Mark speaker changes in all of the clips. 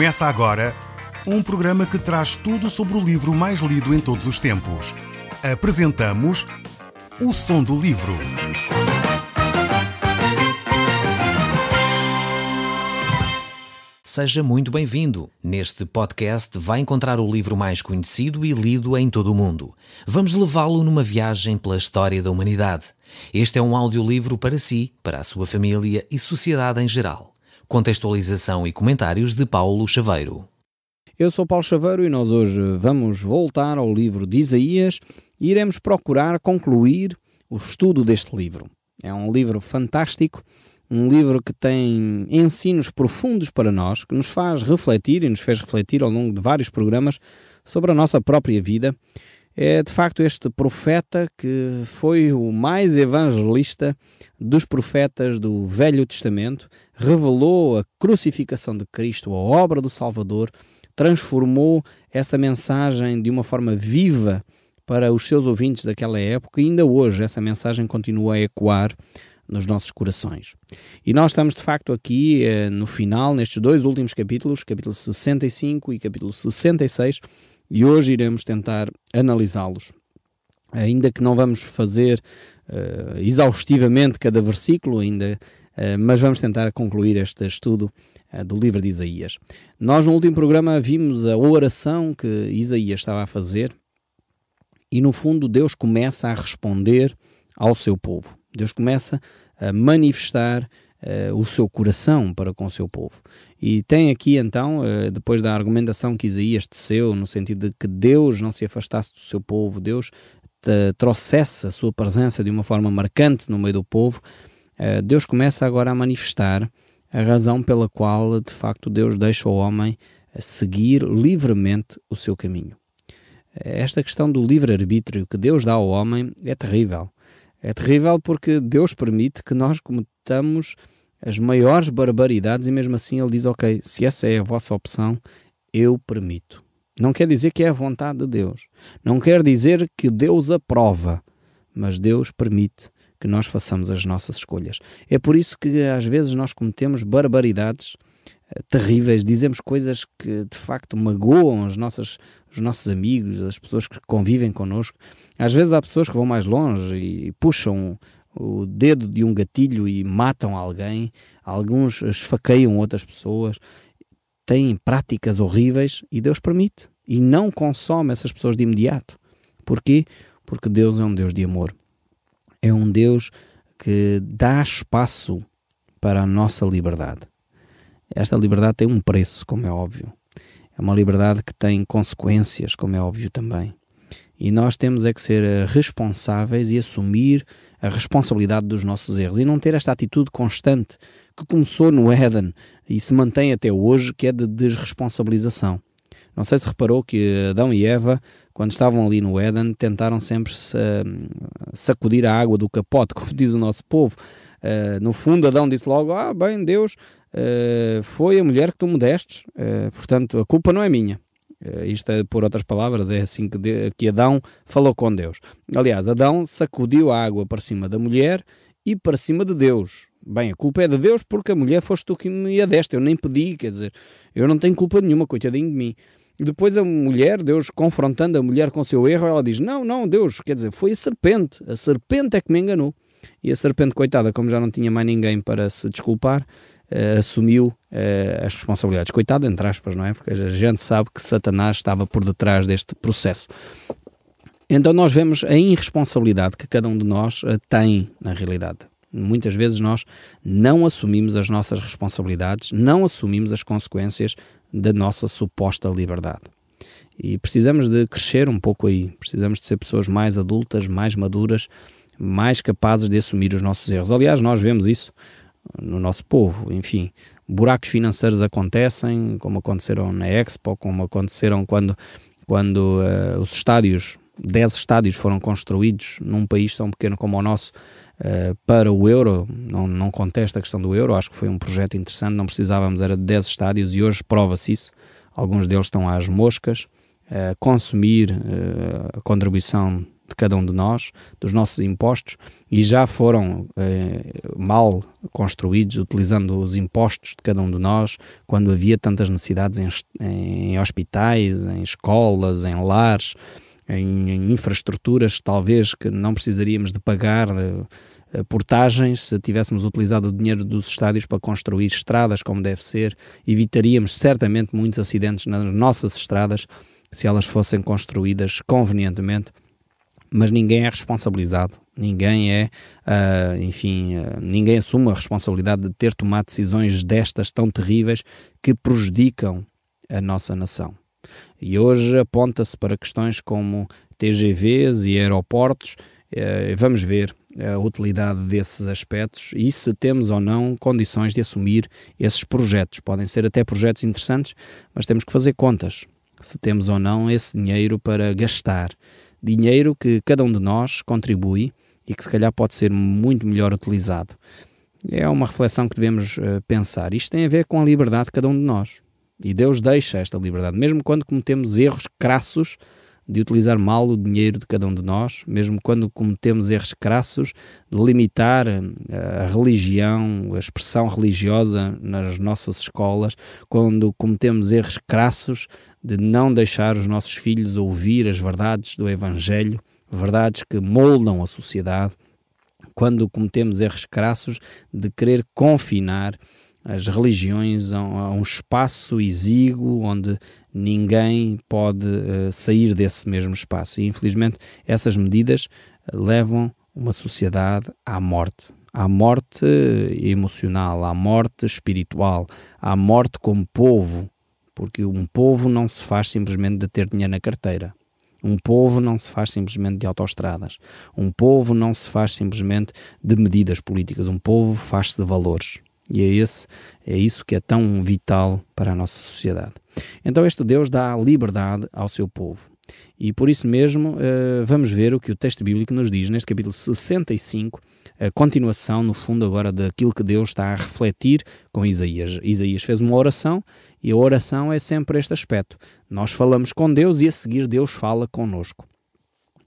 Speaker 1: Começa agora um programa que traz tudo sobre o livro mais lido em todos os tempos. Apresentamos O Som do Livro.
Speaker 2: Seja muito bem-vindo. Neste podcast vai encontrar o livro mais conhecido e lido em todo o mundo. Vamos levá-lo numa viagem pela história da humanidade. Este é um audiolivro para si, para a sua família e sociedade em geral. Contextualização e comentários de Paulo Chaveiro.
Speaker 3: Eu sou Paulo Chaveiro e nós hoje vamos voltar ao livro de Isaías e iremos procurar concluir o estudo deste livro. É um livro fantástico, um livro que tem ensinos profundos para nós, que nos faz refletir e nos fez refletir ao longo de vários programas sobre a nossa própria vida. É de facto este profeta que foi o mais evangelista dos profetas do Velho Testamento, revelou a crucificação de Cristo, a obra do Salvador, transformou essa mensagem de uma forma viva para os seus ouvintes daquela época e ainda hoje essa mensagem continua a ecoar nos nossos corações. E nós estamos de facto aqui no final, nestes dois últimos capítulos, capítulo 65 e capítulo 66, e hoje iremos tentar analisá-los. Ainda que não vamos fazer exaustivamente cada versículo, mas vamos tentar concluir este estudo do livro de Isaías. Nós no último programa vimos a oração que Isaías estava a fazer e no fundo Deus começa a responder ao seu povo. Deus começa a manifestar o seu coração para com o seu povo. E tem aqui então, depois da argumentação que Isaías teceu, no sentido de que Deus não se afastasse do seu povo, Deus trouxesse a sua presença de uma forma marcante no meio do povo, Deus começa agora a manifestar a razão pela qual, de facto, Deus deixa o homem seguir livremente o seu caminho. Esta questão do livre-arbítrio que Deus dá ao homem é terrível. É terrível porque Deus permite que nós cometamos as maiores barbaridades e mesmo assim Ele diz, ok, se essa é a vossa opção, eu permito. Não quer dizer que é a vontade de Deus. Não quer dizer que Deus aprova, mas Deus permite que nós façamos as nossas escolhas. É por isso que às vezes nós cometemos barbaridades terríveis, dizemos coisas que de facto magoam os nossos amigos, as pessoas que convivem connosco. Às vezes há pessoas que vão mais longe e puxam o dedo de um gatilho e matam alguém, alguns esfaqueiam outras pessoas, têm práticas horríveis e Deus permite e não consome essas pessoas de imediato. Porquê? Porque Deus é um Deus de amor. É um Deus que dá espaço para a nossa liberdade. Esta liberdade tem um preço, como é óbvio. É uma liberdade que tem consequências, como é óbvio também. E nós temos é que ser responsáveis e assumir a responsabilidade dos nossos erros. E não ter esta atitude constante que começou no Éden e se mantém até hoje, que é de desresponsabilização. Não sei se reparou que Adão e Eva, quando estavam ali no Éden, tentaram sempre sacudir a água do capote, como diz o nosso povo. No fundo, Adão disse logo, bem, Deus, foi a mulher que tu me destes, portanto, a culpa não é minha. Isto é, por outras palavras, é assim que Adão falou com Deus. Aliás, Adão sacudiu a água para cima da mulher e para cima de Deus. Bem, a culpa é de Deus porque a mulher foste tu que me a deste, eu nem pedi, quer dizer, eu não tenho culpa nenhuma, coitadinho de mim. E depois a mulher, Deus confrontando a mulher com o seu erro, ela diz, não, Deus, quer dizer, foi a serpente é que me enganou. E a serpente, coitada, como já não tinha mais ninguém para se desculpar, assumiu as responsabilidades. Coitada, entre aspas, não é? Porque a gente sabe que Satanás estava por detrás deste processo. Então nós vemos a irresponsabilidade que cada um de nós tem na realidade. Muitas vezes nós não assumimos as nossas responsabilidades, não assumimos as consequências da nossa suposta liberdade. E precisamos de crescer um pouco aí, precisamos de ser pessoas mais adultas, mais maduras, mais capazes de assumir os nossos erros. Aliás, nós vemos isso no nosso povo, enfim, buracos financeiros acontecem, como aconteceram na Expo, como aconteceram quando os estádios, 10 estádios foram construídos num país tão pequeno como o nosso, para o euro. Não contesto a questão do euro, acho que foi um projeto interessante, não precisávamos era de 10 estádios e hoje prova-se isso, alguns deles estão às moscas, consumir a contribuição de cada um de nós, dos nossos impostos, e já foram mal construídos, utilizando os impostos de cada um de nós, quando havia tantas necessidades em hospitais, em escolas, em lares, em infraestruturas, talvez que não precisaríamos de pagar portagens. Se tivéssemos utilizado o dinheiro dos estádios para construir estradas como deve ser, evitaríamos certamente muitos acidentes nas nossas estradas se elas fossem construídas convenientemente. Mas ninguém é responsabilizado, ninguém ninguém assume a responsabilidade de ter tomado decisões destas tão terríveis que prejudicam a nossa nação. E hoje aponta-se para questões como TGVs e aeroportos. Vamos ver a utilidade desses aspectos e se temos ou não condições de assumir esses projetos. Podem ser até projetos interessantes, mas temos que fazer contas se temos ou não esse dinheiro para gastar. Dinheiro que cada um de nós contribui e que se calhar pode ser muito melhor utilizado. É uma reflexão que devemos pensar. Isto tem a ver com a liberdade de cada um de nós. E Deus deixa esta liberdade, mesmo quando cometemos erros crassos de utilizar mal o dinheiro de cada um de nós, mesmo quando cometemos erros crassos de limitar a religião, a expressão religiosa nas nossas escolas, quando cometemos erros crassos de não deixar os nossos filhos ouvir as verdades do Evangelho, verdades que moldam a sociedade, quando cometemos erros crassos de querer confinar as religiões a um espaço exíguo onde ninguém pode sair desse mesmo espaço. E infelizmente essas medidas levam uma sociedade à morte emocional, à morte espiritual, à morte como povo, porque um povo não se faz simplesmente de ter dinheiro na carteira. Um povo não se faz simplesmente de autoestradas. Um povo não se faz simplesmente de medidas políticas. Um povo faz-se de valores. E é isso que é tão vital para a nossa sociedade. Então este Deus dá liberdade ao seu povo. E por isso mesmo vamos ver o que o texto bíblico nos diz neste capítulo 65, a continuação no fundo agora daquilo que Deus está a refletir com Isaías. Isaías fez uma oração e a oração é sempre este aspecto. Nós falamos com Deus e a seguir Deus fala connosco.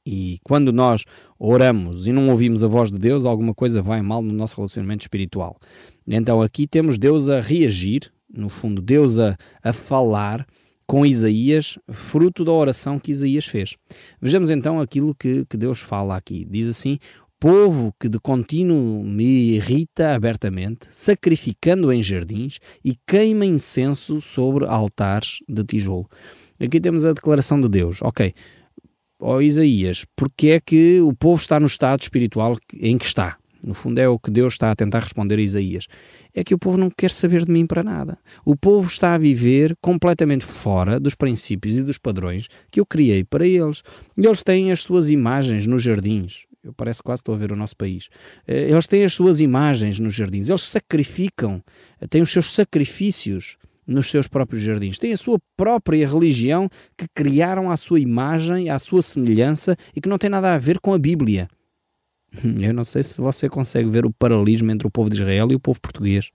Speaker 3: E quando nós oramos e não ouvimos a voz de Deus, alguma coisa vai mal no nosso relacionamento espiritual. Então aqui temos Deus a reagir, no fundo Deus a falar com Isaías, fruto da oração que Isaías fez. Vejamos então aquilo que Deus fala aqui. Diz assim: povo que de contínuo me irrita abertamente, sacrificando em jardins e queima incenso sobre altares de tijolo. Aqui temos a declaração de Deus. Ok, Isaías, porque é que o povo está no estado espiritual em que está? No fundo é o que Deus está a tentar responder a Isaías. É que o povo não quer saber de mim para nada. O povo está a viver completamente fora dos princípios e dos padrões que eu criei para eles. Eles têm as suas imagens nos jardins. Eu parece quase estou a ver o nosso país. Eles têm as suas imagens nos jardins. Eles sacrificam, têm os seus sacrifícios nos seus próprios jardins. Têm a sua própria religião que criaram à sua imagem, à sua semelhança e que não tem nada a ver com a Bíblia. Eu não sei se você consegue ver o paralelismo entre o povo de Israel e o povo português.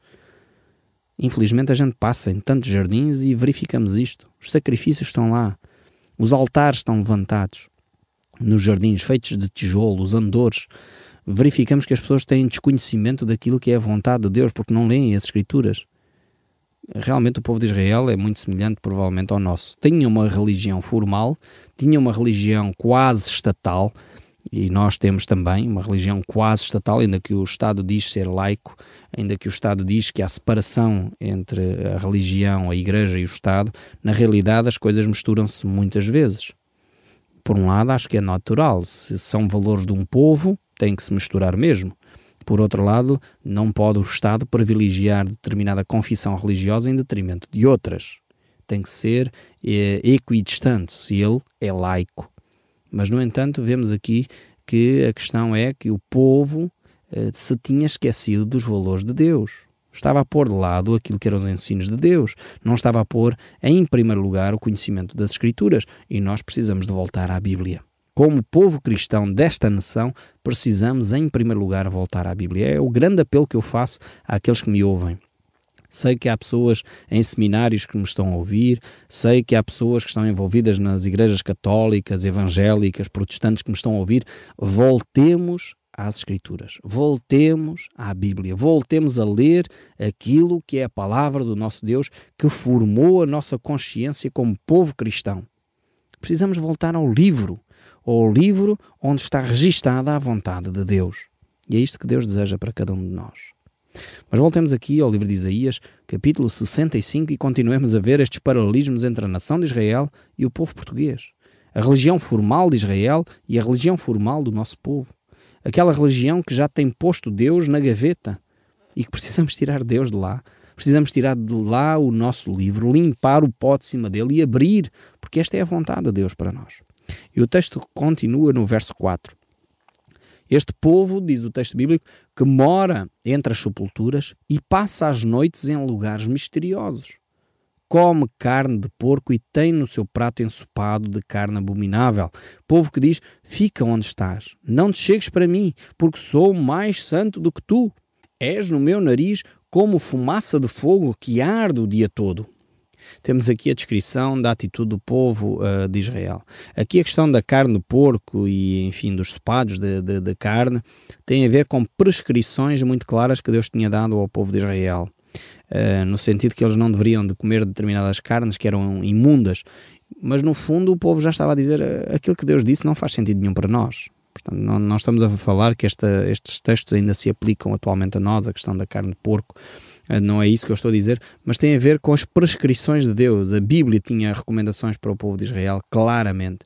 Speaker 3: Infelizmente a gente passa em tantos jardins e verificamos isto. Os sacrifícios estão lá. Os altares estão levantados nos jardins, feitos de tijolo, os andores. Verificamos que as pessoas têm desconhecimento daquilo que é a vontade de Deus porque não leem as Escrituras. Realmente o povo de Israel é muito semelhante provavelmente ao nosso. Tinha uma religião formal, tinha uma religião quase estatal, e nós temos também uma religião quase estatal, ainda que o Estado diz ser laico, ainda que o Estado diz que há separação entre a religião, a Igreja e o Estado. Na realidade as coisas misturam-se muitas vezes. Por um lado acho que é natural, se são valores de um povo tem que se misturar mesmo. Por outro lado, não pode o Estado privilegiar determinada confissão religiosa em detrimento de outras. Tem que ser equidistante, se ele é laico. Mas, no entanto, vemos aqui que a questão é que o povo se tinha esquecido dos valores de Deus. Estava a pôr de lado aquilo que eram os ensinos de Deus. Não estava a pôr, em primeiro lugar, o conhecimento das Escrituras. E nós precisamos de voltar à Bíblia. Como povo cristão desta nação, precisamos, em primeiro lugar, voltar à Bíblia. É o grande apelo que eu faço àqueles que me ouvem. Sei que há pessoas em seminários que me estão a ouvir, sei que há pessoas que estão envolvidas nas igrejas católicas, evangélicas, protestantes que me estão a ouvir. Voltemos às Escrituras, voltemos à Bíblia, voltemos a ler aquilo que é a palavra do nosso Deus, que formou a nossa consciência como povo cristão. Precisamos voltar ao livro onde está registada a vontade de Deus. E é isto que Deus deseja para cada um de nós. Mas voltemos aqui ao livro de Isaías, capítulo 65, e continuemos a ver estes paralelismos entre a nação de Israel e o povo português. A religião formal de Israel e a religião formal do nosso povo. Aquela religião que já tem posto Deus na gaveta e que precisamos tirar Deus de lá. Precisamos tirar de lá o nosso livro, limpar o pó de cima dele e abrir, porque esta é a vontade de Deus para nós. E o texto continua no verso 4. Este povo, diz o texto bíblico, que mora entre as sepulturas e passa as noites em lugares misteriosos. Come carne de porco e tem no seu prato ensopado de carne abominável. Povo que diz, fica onde estás, não te chegues para mim, porque sou mais santo do que tu. És no meu nariz como fumaça de fogo que arde o dia todo. Temos aqui a descrição da atitude do povo de Israel. Aqui a questão da carne de porco e, enfim, dos sopados de carne tem a ver com prescrições muito claras que Deus tinha dado ao povo de Israel. No sentido que eles não deveriam de comer determinadas carnes que eram imundas. Mas, no fundo, o povo já estava a dizer aquilo que Deus disse não faz sentido nenhum para nós. Portanto, não estamos a falar que estes textos ainda se aplicam atualmente a nós, a questão da carne de porco. Não é isso que eu estou a dizer, mas tem a ver com as prescrições de Deus. A Bíblia tinha recomendações para o povo de Israel, claramente.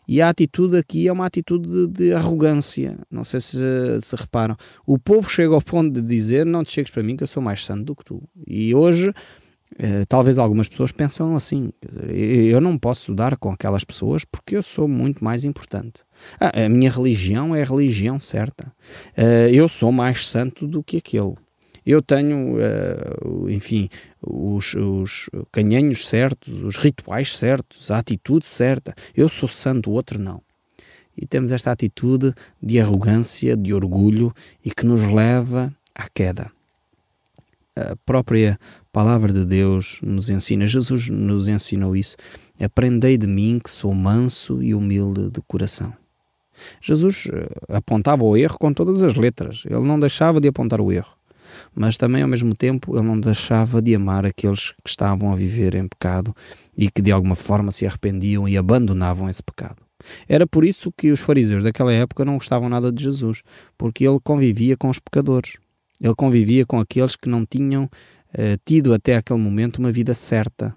Speaker 3: E a atitude aqui é uma atitude de arrogância. Não sei se reparam. O povo chega ao ponto de dizer, não te chegues para mim que eu sou mais santo do que tu. E hoje, talvez algumas pessoas pensam assim, eu não posso dar com aquelas pessoas porque eu sou muito mais importante. A minha religião é a religião certa. Eu sou mais santo do que aquele. Eu tenho, enfim, os canhenhos certos, os rituais certos, a atitude certa. Eu sou santo, o outro não. E temos esta atitude de arrogância, de orgulho e que nos leva à queda. A própria palavra de Deus nos ensina, Jesus nos ensinou isso. Aprendei de mim que sou manso e humilde de coração. Jesus apontava o erro com todas as letras. Ele não deixava de apontar o erro. Mas também, ao mesmo tempo, ele não deixava de amar aqueles que estavam a viver em pecado e que de alguma forma se arrependiam e abandonavam esse pecado. Era por isso que os fariseus daquela época não gostavam nada de Jesus, porque ele convivia com os pecadores. Ele convivia com aqueles que não tinham tido até aquele momento uma vida certa,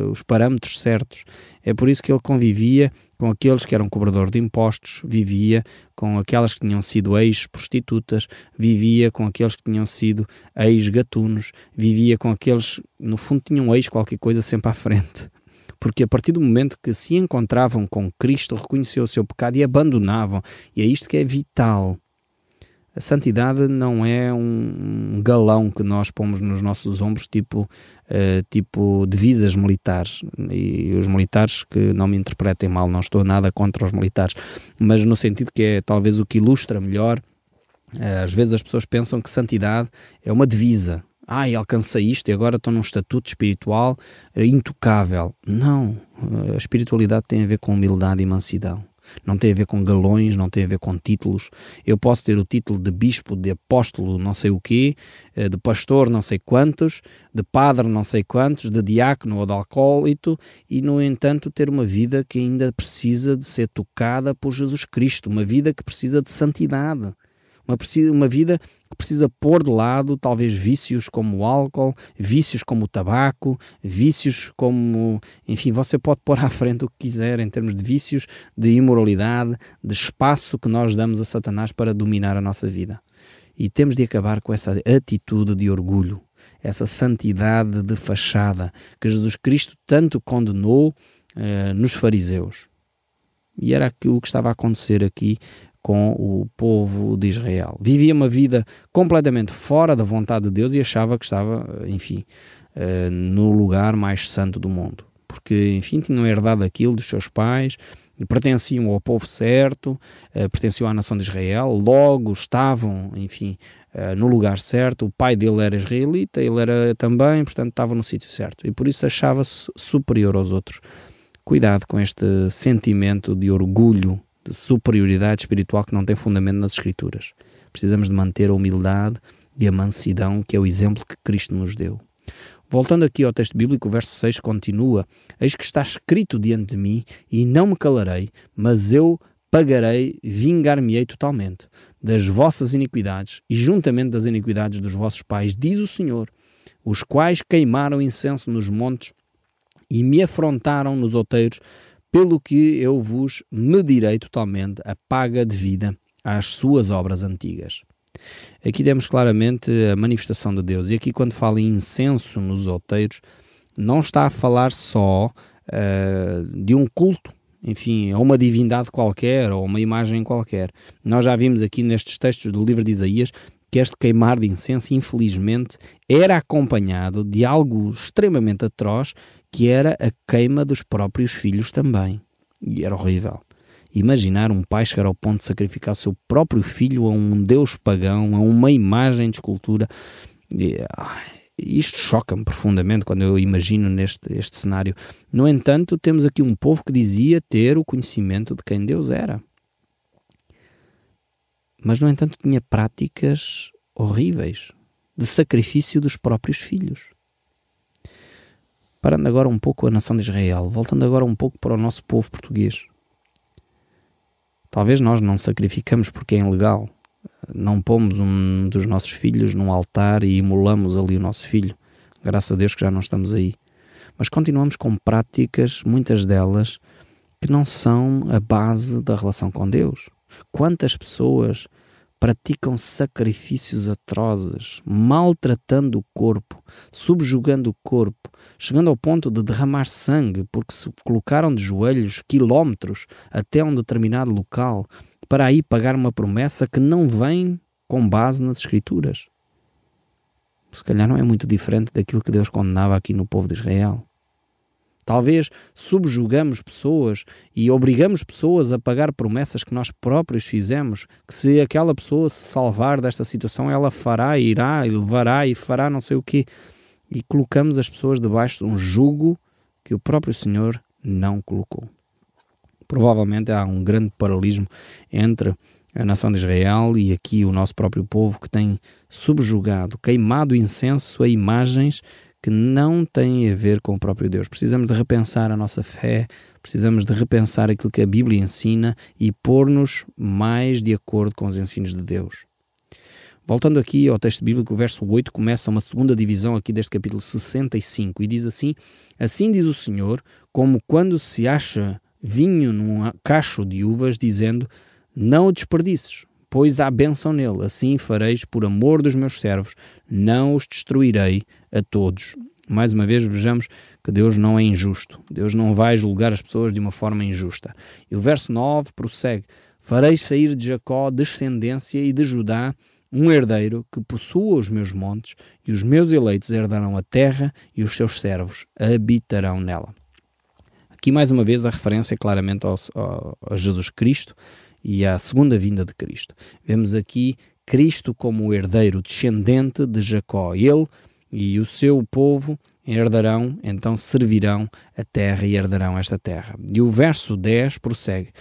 Speaker 3: os parâmetros certos. É por isso que ele convivia com aqueles que eram cobradores de impostos, vivia com aquelas que tinham sido ex-prostitutas, vivia com aqueles que tinham sido ex-gatunos, vivia com aqueles, no fundo, tinham ex qualquer coisa sempre à frente. Porque a partir do momento que se encontravam com Cristo, reconheciam o seu pecado e abandonavam. E é isto que é vital. A santidade não é um galão que nós pomos nos nossos ombros, tipo divisas militares. E os militares, que não me interpretem mal, não estou nada contra os militares, mas no sentido que é talvez o que ilustra melhor. Às vezes as pessoas pensam que santidade é uma divisa. Alcancei isto e agora estou num estatuto espiritual intocável. Não, a espiritualidade tem a ver com humildade e mansidão. Não tem a ver com galões, não tem a ver com títulos. Eu posso ter o título de bispo, de apóstolo não sei o quê, de pastor não sei quantos, de padre não sei quantos, de diácono ou de acólito, e no entanto ter uma vida que ainda precisa de ser tocada por Jesus Cristo, uma vida que precisa de santidade. Uma vida que precisa pôr de lado talvez vícios como o álcool, vícios como o tabaco, vícios como... Enfim, você pode pôr à frente o que quiser em termos de vícios, de imoralidade, de espaço que nós damos a Satanás para dominar a nossa vida. E temos de acabar com essa atitude de orgulho, essa santidade de fachada que Jesus Cristo tanto condenou nos fariseus. E era o que estava a acontecer aqui com o povo de Israel. Vivia uma vida completamente fora da vontade de Deus e achava que estava, enfim, no lugar mais santo do mundo. Porque, enfim, tinham herdado aquilo dos seus pais, pertenciam ao povo certo, pertenciam à nação de Israel, logo estavam, enfim, no lugar certo, o pai dele era israelita, ele era também, portanto estava no sítio certo, e por isso achava-se superior aos outros. Cuidado com este sentimento de orgulho, de superioridade espiritual que não tem fundamento nas Escrituras. Precisamos de manter a humildade e a mansidão, que é o exemplo que Cristo nos deu. Voltando aqui ao texto bíblico, o verso 6 continua: eis que está escrito diante de mim, e não me calarei, mas eu pagarei, vingar-me-ei totalmente das vossas iniquidades, e juntamente das iniquidades dos vossos pais, diz o Senhor, os quais queimaram incenso nos montes e me afrontaram nos outeiros, pelo que eu vos medirei totalmente a paga devida às suas obras antigas. Aqui temos claramente a manifestação de Deus, e aqui quando fala em incenso nos outeiros, não está a falar só de um culto, enfim, a uma divindade qualquer ou uma imagem qualquer. Nós já vimos aqui nestes textos do livro de Isaías que este queimar de incenso, infelizmente, era acompanhado de algo extremamente atroz, que era a queima dos próprios filhos também. E era horrível. Imaginar um pai chegar ao ponto de sacrificar o seu próprio filho a um deus pagão, a uma imagem de escultura. Isto choca-me profundamente quando eu imagino este cenário. No entanto, temos aqui um povo que dizia ter o conhecimento de quem Deus era. Mas, no entanto, tinha práticas horríveis de sacrifício dos próprios filhos. Parando agora um pouco a nação de Israel, voltando agora um pouco para o nosso povo português. Talvez nós não sacrificamos porque é ilegal. Não pomos um dos nossos filhos num altar e imolamos ali o nosso filho. Graças a Deus que já não estamos aí. Mas continuamos com práticas, muitas delas, que não são a base da relação com Deus. Quantas pessoas praticam sacrifícios atrozes, maltratando o corpo, subjugando o corpo, chegando ao ponto de derramar sangue porque se colocaram de joelhos quilómetros até um determinado local para aí pagar uma promessa que não vem com base nas Escrituras. Se calhar não é muito diferente daquilo que Deus condenava aqui no povo de Israel. Talvez subjugamos pessoas e obrigamos pessoas a pagar promessas que nós próprios fizemos, que se aquela pessoa se salvar desta situação, ela fará, irá, e levará e fará não sei o quê. E colocamos as pessoas debaixo de um jugo que o próprio Senhor não colocou. Provavelmente há um grande paralelismo entre a nação de Israel e aqui o nosso próprio povo, que tem subjugado, queimado incenso a imagens que não têm a ver com o próprio Deus. Precisamos de repensar a nossa fé, precisamos de repensar aquilo que a Bíblia ensina e pôr-nos mais de acordo com os ensinos de Deus. Voltando aqui ao texto bíblico, o verso 8 começa uma segunda divisão aqui deste capítulo 65 e diz assim: assim diz o Senhor, como quando se acha vinho num cacho de uvas, dizendo, não o desperdices, pois há bênção nele, assim fareis por amor dos meus servos, não os destruirei a todos. Mais uma vez vejamos que Deus não é injusto, Deus não vai julgar as pessoas de uma forma injusta. E o verso 9 prossegue, fareis sair de Jacó descendência e de Judá um herdeiro que possua os meus montes, e os meus eleitos herdarão a terra e os seus servos habitarão nela. Aqui mais uma vez a referência claramente a Jesus Cristo e à segunda vinda de Cristo. Vemos aqui Cristo como o herdeiro descendente de Jacó. Ele e o seu povo herdarão, então servirão a terra e herdarão esta terra. E o verso 10 prossegue.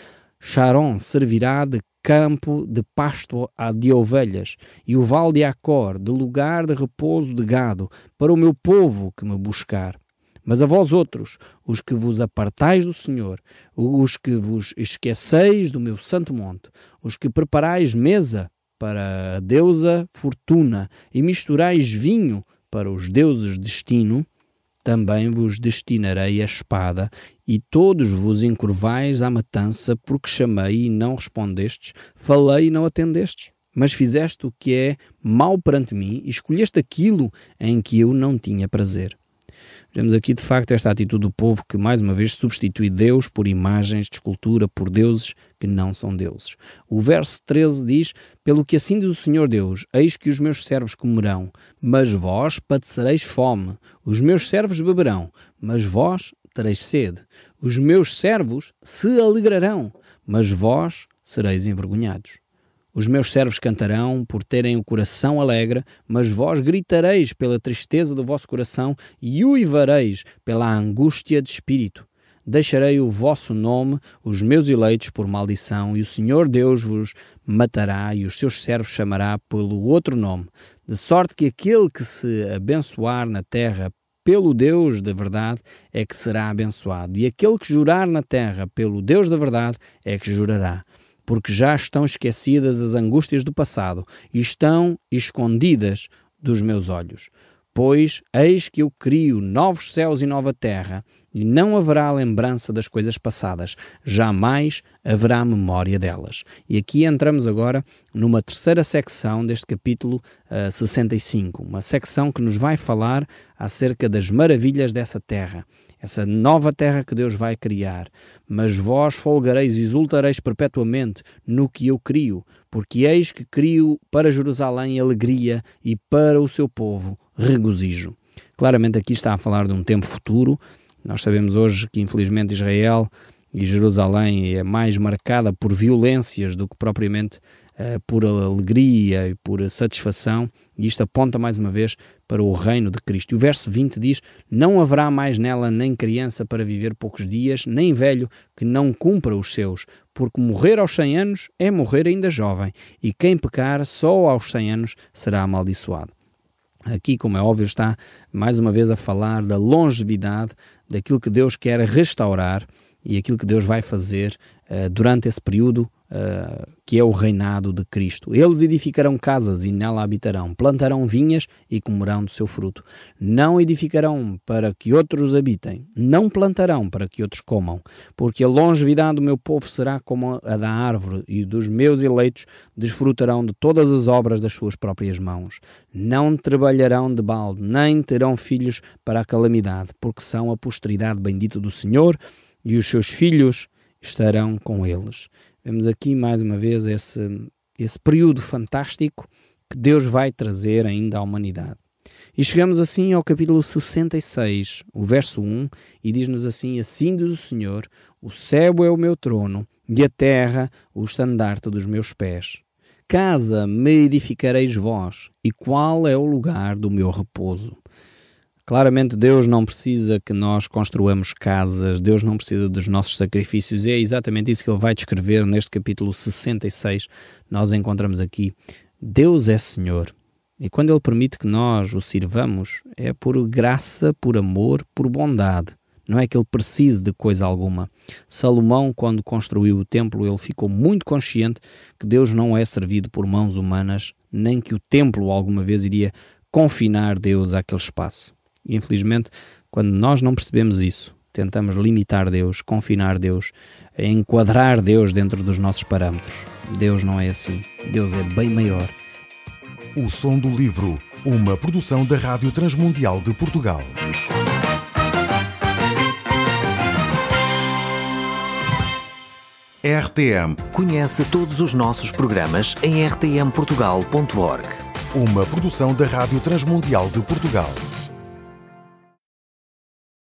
Speaker 3: Sharon servirá de campo de pasto de ovelhas, e o vale de Acor de lugar de repouso de gado, para o meu povo que me buscar. Mas a vós outros, os que vos apartais do Senhor, os que vos esqueceis do meu santo monte, os que preparais mesa para a deusa Fortuna e misturais vinho para os deuses Destino, também vos destinarei a espada, e todos vos encurvais à matança, porque chamei e não respondestes, falei e não atendestes. Mas fizeste o que é mau perante mim, e escolheste aquilo em que eu não tinha prazer. Vemos aqui de facto esta atitude do povo que mais uma vez substitui Deus por imagens de escultura, por deuses que não são deuses. O verso 13 diz, pelo que assim diz o Senhor Deus, eis que os meus servos comerão, mas vós padecereis fome. Os meus servos beberão, mas vós tereis sede. Os meus servos se alegrarão, mas vós sereis envergonhados. Os meus servos cantarão por terem o coração alegre, mas vós gritareis pela tristeza do vosso coração e uivareis pela angústia de espírito. Deixarei o vosso nome, os meus eleitos, por maldição, e o Senhor Deus vos matará e os seus servos chamará pelo outro nome, de sorte que aquele que se abençoar na terra pelo Deus da verdade é que será abençoado, e aquele que jurar na terra pelo Deus da verdade é que jurará. Porque já estão esquecidas as angústias do passado e estão escondidas dos meus olhos. Pois eis que eu crio novos céus e nova terra, e não haverá lembrança das coisas passadas, jamais haverá memória delas. E aqui entramos agora numa terceira secção deste capítulo 65, uma secção que nos vai falar acerca das maravilhas dessa terra, essa nova terra que Deus vai criar. Mas vós folgareis e exultareis perpetuamente no que eu crio, porque eis que crio para Jerusalém alegria e para o seu povo regozijo. Claramente aqui está a falar de um tempo futuro. Nós sabemos hoje que infelizmente Israel e Jerusalém é mais marcada por violências do que propriamente por alegria e por satisfação, e isto aponta mais uma vez para o reino de Cristo. E o verso 20 diz: não haverá mais nela nem criança para viver poucos dias, nem velho que não cumpra os seus, porque morrer aos 100 anos é morrer ainda jovem, e quem pecar só aos 100 anos será amaldiçoado. Aqui, como é óbvio, está mais uma vez a falar da longevidade, daquilo que Deus quer restaurar e aquilo que Deus vai fazer durante esse período que é o reinado de Cristo. Eles edificarão casas e nela habitarão, plantarão vinhas e comerão do seu fruto. Não edificarão para que outros habitem, não plantarão para que outros comam, porque a longevidade do meu povo será como a da árvore, e dos meus eleitos desfrutarão de todas as obras das suas próprias mãos. Não trabalharão de balde, nem terão filhos para a calamidade, porque são a posteridade bendita do Senhor, e os seus filhos estarão com eles. Vemos aqui mais uma vez esse período fantástico que Deus vai trazer ainda à humanidade. E chegamos assim ao capítulo 66, o verso 1, e diz-nos assim: assim diz o Senhor, o céu é o meu trono, e a terra o estandarte dos meus pés. Casa me edificareis vós, e qual é o lugar do meu repouso? Claramente Deus não precisa que nós construamos casas, Deus não precisa dos nossos sacrifícios, e é exatamente isso que Ele vai descrever neste capítulo 66. Nós encontramos aqui: Deus é Senhor, e quando Ele permite que nós o sirvamos, é por graça, por amor, por bondade. Não é que Ele precise de coisa alguma. Salomão, quando construiu o templo, ele ficou muito consciente que Deus não é servido por mãos humanas, nem que o templo alguma vez iria confinar Deus àquele espaço. E, infelizmente, quando nós não percebemos isso, tentamos limitar Deus, confinar Deus, enquadrar Deus dentro dos nossos parâmetros. Deus não é assim. Deus é bem maior.
Speaker 1: O Som do Livro, uma produção da Rádio Transmundial de Portugal. RTM.
Speaker 2: Conhece todos os nossos programas em rtmportugal.org.
Speaker 1: Uma produção da Rádio Transmundial de Portugal.